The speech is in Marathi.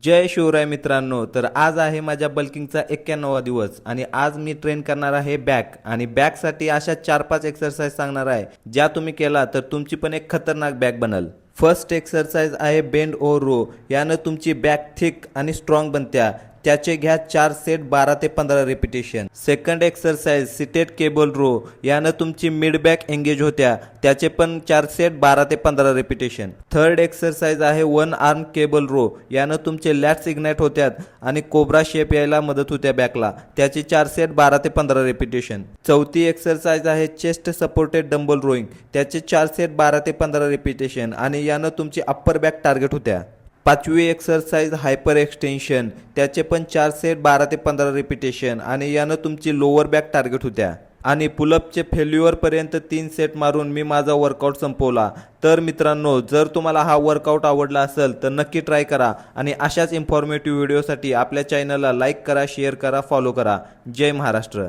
जय शिवराय मित्रांनो, तर आज आहे माझ्या बल्किंगचा 91वा दिवस आणि आज मी ट्रेन करणार आहे बॅक आणि बॅकसाठी अशा 4-5 एक्सरसाइज सांगणार आहे ज्या तुम्ही केला तर तुमची पण एक खतरनाक बॅक बनल। फर्स्ट एक्सरसाइज आहे बेंड ओव्हर रो। यानं तुमची बॅक थिक आणि स्ट्रॉंग बनत्या। त्याचे घ्या 4 सेट 12 ते 15 repetition. Second exercise seated cable row. यानं तुमची मिड बॅक एंगेज होत्या। त्याचे पण 4 सेट 12 ते 15 रिपिटेशन। थर्ड एक्सरसाइज आहे वन आर्म केबल रो। यानं तुमचे लॅट्स इग्नाइट होत्यात आणि कोब्रा शेप यायला मदत होत्या बॅकला। त्याचे 4 सेट 12 ते 15 रिपिटेशन। चौथी एक्सरसाइज आहे चेस्ट सपोर्टेड डंबल रोइंग। त्याचे 4 सेट 12 ते 15 रिपिटेशन आणि यानं तुमची अप्पर बॅक टार्गेट होत्या। पाचवी एक्सरसाइज हायपर एक्सटेन्शन। त्याचे पण 4 सेट 12 ते 15 रिपिटेशन आणि यानं तुमची लोअर बॅक टार्गेट होत्या। आणि पुलअपचे फेल्युअर पर्यंत 3 सेट मारून मी माझा वर्कआउट संपवला। तर मित्रांनो, जर तुम्हाला हा वर्कआउट आवडला असेल तर नक्की ट्राय करा आणि अशाच इन्फॉर्मेटिव्ह व्हिडिओसाठी आपल्या चॅनलला लाईक करा, शेअर करा, फॉलो करा। जय महाराष्ट्र।